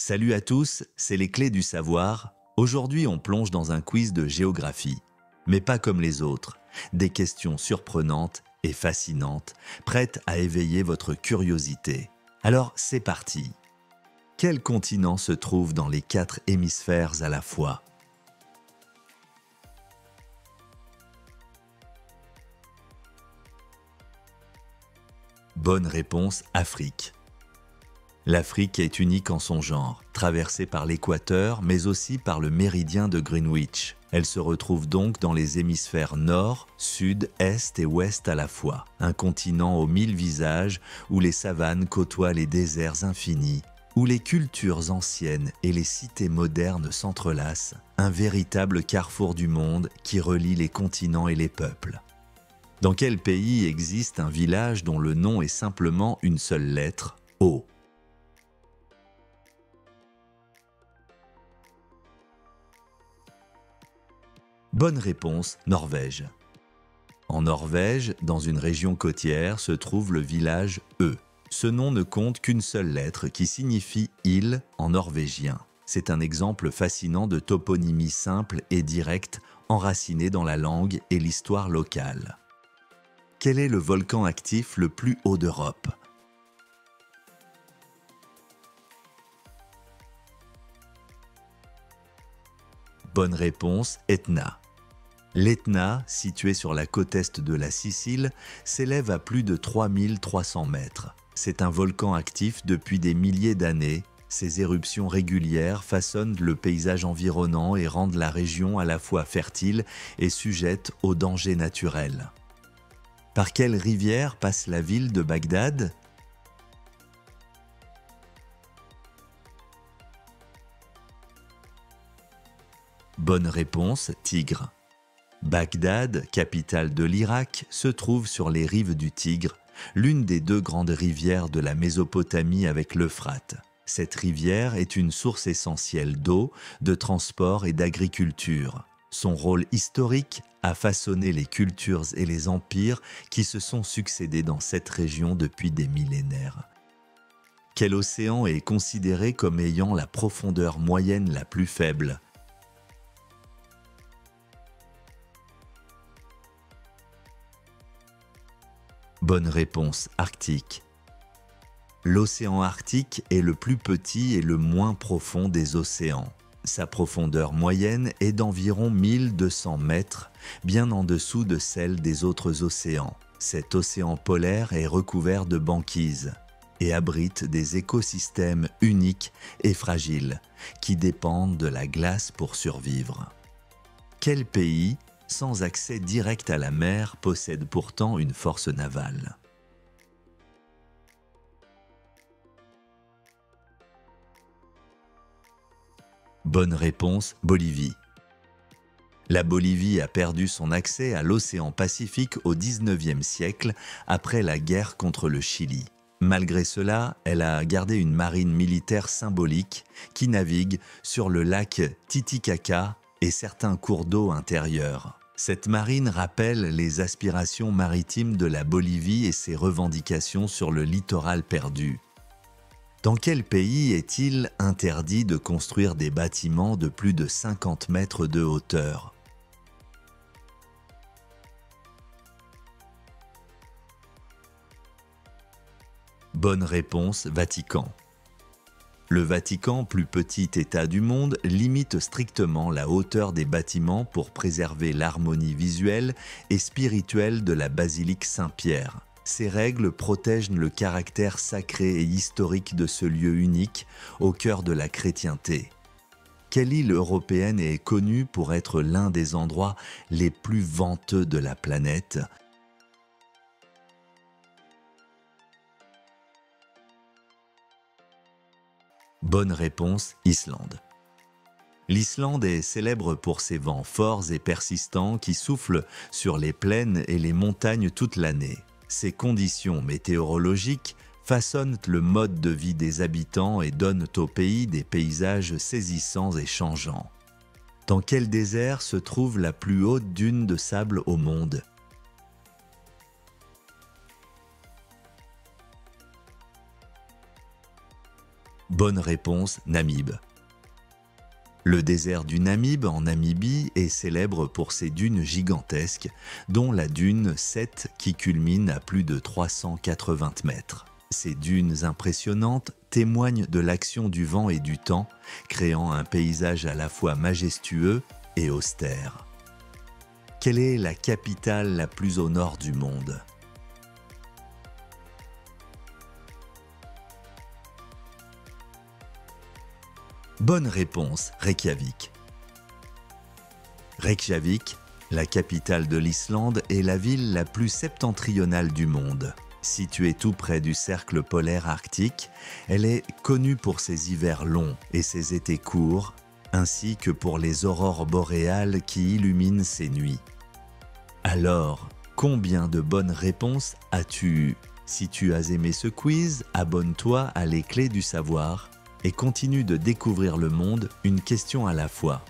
Salut à tous, c'est les clés du savoir. Aujourd'hui, on plonge dans un quiz de géographie. Mais pas comme les autres. Des questions surprenantes et fascinantes, prêtes à éveiller votre curiosité. Alors, c'est parti. Quel continent se trouve dans les 4 hémisphères à la fois? Bonne réponse, Afrique. L'Afrique est unique en son genre, traversée par l'équateur, mais aussi par le méridien de Greenwich. Elle se retrouve donc dans les hémisphères nord, sud, est et ouest à la fois. Un continent aux 1000 visages, où les savanes côtoient les déserts infinis, où les cultures anciennes et les cités modernes s'entrelacent. Un véritable carrefour du monde qui relie les continents et les peuples. Dans quel pays existe un village dont le nom est simplement une seule lettre, O? Bonne réponse, Norvège. En Norvège, dans une région côtière, se trouve le village E. Ce nom ne compte qu'une seule lettre qui signifie île en norvégien. C'est un exemple fascinant de toponymie simple et directe, enracinée dans la langue et l'histoire locale. Quel est le volcan actif le plus haut d'Europe? Bonne réponse, Etna. L'Etna, situé sur la côte est de la Sicile, s'élève à plus de 3300 mètres. C'est un volcan actif depuis des milliers d'années. Ses éruptions régulières façonnent le paysage environnant et rendent la région à la fois fertile et sujette aux dangers naturels. Par quelle rivière passe la ville de Bagdad? Bonne réponse, Tigre. Bagdad, capitale de l'Irak, se trouve sur les rives du Tigre, l'une des 2 grandes rivières de la Mésopotamie avec l'Euphrate. Cette rivière est une source essentielle d'eau, de transport et d'agriculture. Son rôle historique a façonné les cultures et les empires qui se sont succédés dans cette région depuis des millénaires. Quel océan est considéré comme ayant la profondeur moyenne la plus faible? Bonne réponse, Arctique. L'océan Arctique est le plus petit et le moins profond des océans. Sa profondeur moyenne est d'environ 1200 mètres, bien en dessous de celle des autres océans. Cet océan polaire est recouvert de banquises et abrite des écosystèmes uniques et fragiles qui dépendent de la glace pour survivre. Quel pays, sans accès direct à la mer, possède pourtant une force navale? Bonne réponse, Bolivie. La Bolivie a perdu son accès à l'océan Pacifique au XIXe siècle après la guerre contre le Chili. Malgré cela, elle a gardé une marine militaire symbolique qui navigue sur le lac Titicaca et certains cours d'eau intérieurs. Cette marine rappelle les aspirations maritimes de la Bolivie et ses revendications sur le littoral perdu. Dans quel pays est-il interdit de construire des bâtiments de plus de 50 mètres de hauteur? Bonne réponse, Vatican. Le Vatican, plus petit État du monde, limite strictement la hauteur des bâtiments pour préserver l'harmonie visuelle et spirituelle de la basilique Saint-Pierre. Ces règles protègent le caractère sacré et historique de ce lieu unique au cœur de la chrétienté. Quelle île européenne est connue pour être l'un des endroits les plus venteux de la planète? Bonne réponse, Islande. L'Islande est célèbre pour ses vents forts et persistants qui soufflent sur les plaines et les montagnes toute l'année. Ces conditions météorologiques façonnent le mode de vie des habitants et donnent au pays des paysages saisissants et changeants. Dans quel désert se trouve la plus haute dune de sable au monde? Bonne réponse, Namibe. Le désert du Namibe en Namibie est célèbre pour ses dunes gigantesques, dont la dune 7 qui culmine à plus de 380 mètres. Ces dunes impressionnantes témoignent de l'action du vent et du temps, créant un paysage à la fois majestueux et austère. Quelle est la capitale la plus au nord du monde ? Bonne réponse, Reykjavik. Reykjavik, la capitale de l'Islande, est la ville la plus septentrionale du monde. Située tout près du cercle polaire arctique, elle est connue pour ses hivers longs et ses étés courts, ainsi que pour les aurores boréales qui illuminent ses nuits. Alors, combien de bonnes réponses as-tu eues ? Si tu as aimé ce quiz, abonne-toi à Les Clés du Savoir et continue de découvrir le monde une question à la fois.